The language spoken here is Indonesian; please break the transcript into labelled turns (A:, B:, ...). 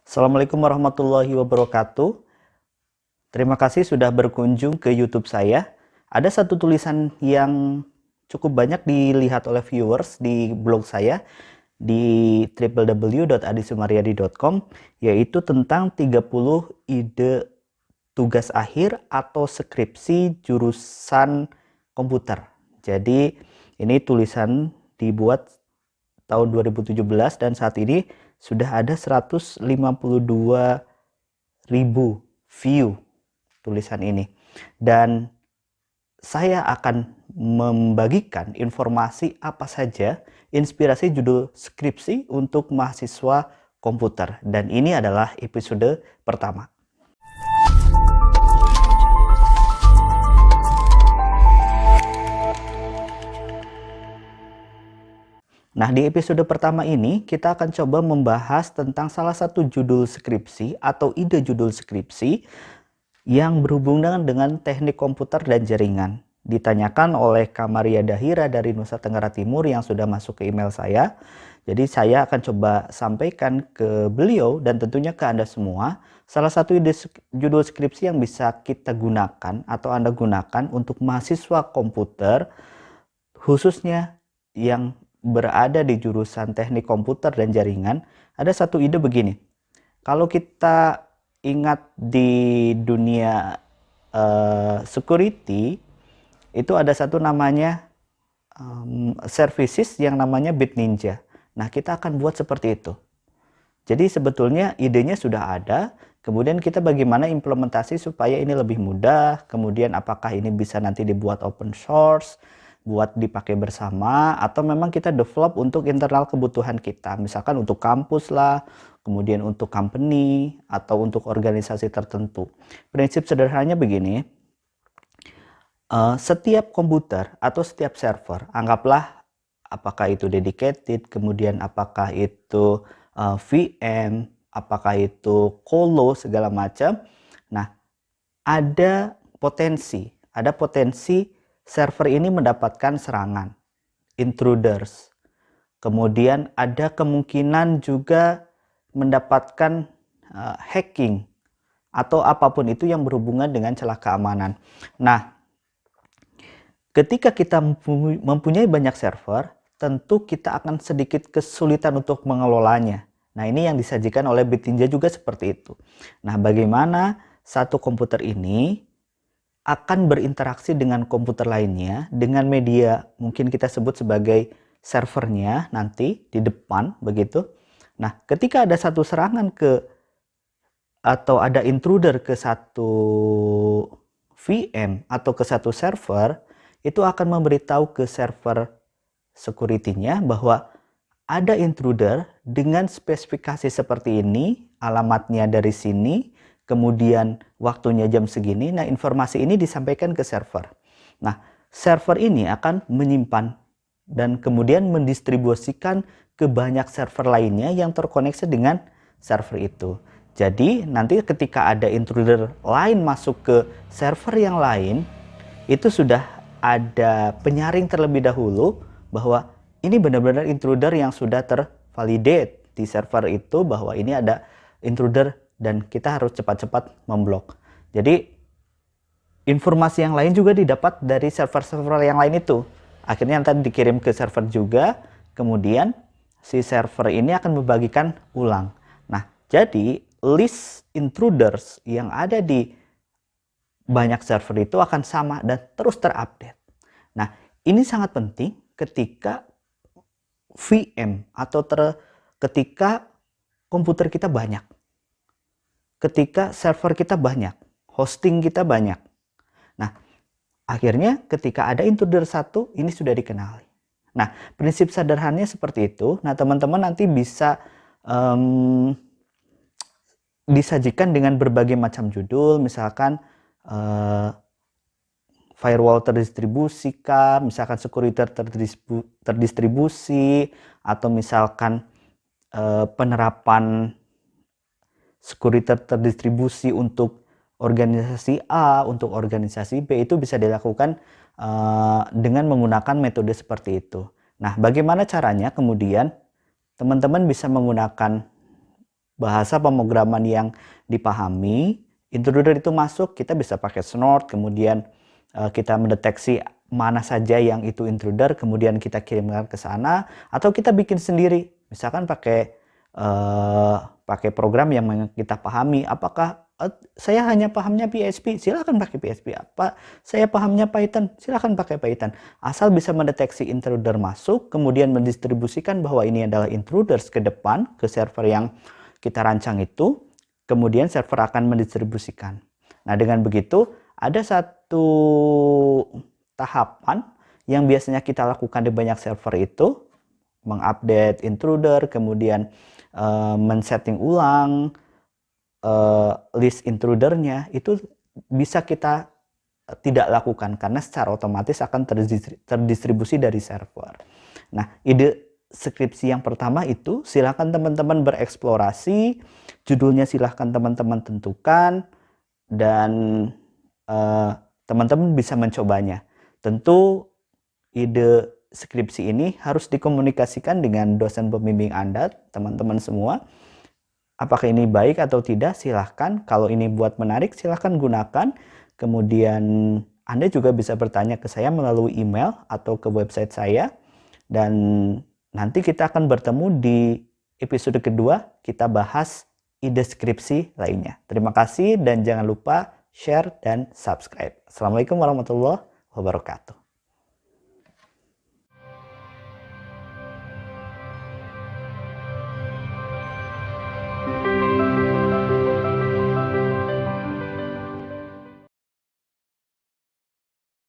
A: Assalamualaikum warahmatullahi wabarakatuh. Terima kasih sudah berkunjung ke YouTube saya. Ada satu tulisan yang cukup banyak dilihat oleh viewers di blog saya di www.adisumaryadi.com, yaitu tentang 30 ide tugas akhir atau skripsi jurusan komputer. Jadi ini tulisan dibuat tahun 2017 dan saat ini sudah ada 152.000 view tulisan ini. Dan saya akan membagikan informasi apa saja inspirasi judul skripsi untuk mahasiswa komputer. Dan ini adalah episode pertama. Nah, di episode pertama ini kita akan coba membahas tentang salah satu judul skripsi atau ide judul skripsi yang berhubungan dengan teknik komputer dan jaringan. Ditanyakan oleh Kamaria Dahira dari Nusa Tenggara Timur yang sudah masuk ke email saya. Jadi saya akan coba sampaikan ke beliau dan tentunya ke Anda semua salah satu ide judul skripsi yang bisa kita gunakan atau Anda gunakan untuk mahasiswa komputer, khususnya yang berada di jurusan teknik komputer dan jaringan. Ada satu ide begini. Kalau kita ingat di dunia security, itu ada satu namanya services yang namanya BitNinja. Nah, kita akan buat seperti itu. Jadi sebetulnya idenya sudah ada, kemudian kita bagaimana implementasi supaya ini lebih mudah, kemudian apakah ini bisa nanti dibuat open source, buat dipakai bersama, atau memang kita develop untuk internal kebutuhan kita, misalkan untuk kampus lah, kemudian untuk company, atau untuk organisasi tertentu. Prinsip sederhananya begini, setiap komputer atau setiap server, anggaplah apakah itu dedicated, kemudian apakah itu VM, apakah itu colo, segala macam. Nah, ada potensi server ini mendapatkan serangan, intruders. Kemudian ada kemungkinan juga mendapatkan hacking atau apapun itu yang berhubungan dengan celah keamanan. Nah, ketika kita mempunyai banyak server, tentu kita akan sedikit kesulitan untuk mengelolanya. Nah, ini yang disajikan oleh BitNinja juga seperti itu. Nah, bagaimana satu komputer ini akan berinteraksi dengan komputer lainnya dengan media mungkin kita sebut sebagai servernya nanti di depan begitu. Nah, ketika ada satu serangan atau ada intruder ke satu VM atau ke satu server, itu akan memberitahu ke server security-nya bahwa ada intruder dengan spesifikasi seperti ini, alamatnya dari sini, kemudian waktunya jam segini. Nah, informasi ini disampaikan ke server. Nah, server ini akan menyimpan dan kemudian mendistribusikan ke banyak server lainnya yang terkoneksi dengan server itu. Jadi, nanti ketika ada intruder lain masuk ke server yang lain, itu sudah ada penyaring terlebih dahulu bahwa ini benar-benar intruder yang sudah tervalidate di server itu bahwa ini ada intruder dan kita harus cepat-cepat memblok. Jadi informasi yang lain juga didapat dari server-server yang lain itu. Akhirnya nanti dikirim ke server juga, kemudian si server ini akan membagikan ulang. Nah, jadi list intruders yang ada di banyak server itu akan sama dan terus terupdate. Nah, ini sangat penting ketika VM atau ketika komputer kita banyak. Ketika server kita banyak, hosting kita banyak. Nah, akhirnya ketika ada intruder satu, ini sudah dikenali. Nah, prinsip sederhananya seperti itu. Nah, teman-teman nanti bisa disajikan dengan berbagai macam judul, misalkan firewall terdistribusi kah, misalkan security terdistribusi, atau misalkan penerapan security terdistribusi untuk organisasi A, untuk organisasi B, itu bisa dilakukan dengan menggunakan metode seperti itu. Nah, bagaimana caranya? Kemudian teman-teman bisa menggunakan bahasa pemrograman yang dipahami, intruder itu masuk, kita bisa pakai snort, kemudian kita mendeteksi mana saja yang itu intruder, kemudian kita kirimkan ke sana, atau kita bikin sendiri, misalkan pakai program yang kita pahami. Apakah saya hanya pahamnya PHP, silahkan pakai PHP. Apa saya pahamnya Python, silahkan pakai Python. Asal bisa mendeteksi intruder masuk, kemudian mendistribusikan bahwa ini adalah intruders ke depan, ke server yang kita rancang itu, kemudian server akan mendistribusikan. Nah, dengan begitu, ada satu tahapan yang biasanya kita lakukan di banyak server itu, mengupdate intruder, kemudian men-setting ulang list intrudernya, itu bisa kita tidak lakukan karena secara otomatis akan terdistribusi dari server. Nah, ide skripsi yang pertama itu silahkan teman-teman bereksplorasi, judulnya silahkan teman-teman tentukan, dan teman-teman bisa mencobanya. Tentu ide skripsi ini harus dikomunikasikan dengan dosen pembimbing Anda, teman-teman semua. Apakah ini baik atau tidak, silahkan. Kalau ini buat menarik, silahkan gunakan. Kemudian Anda juga bisa bertanya ke saya melalui email atau ke website saya. Dan nanti kita akan bertemu di episode kedua, kita bahas ide skripsi lainnya. Terima kasih dan jangan lupa share dan subscribe. Assalamualaikum warahmatullahi wabarakatuh.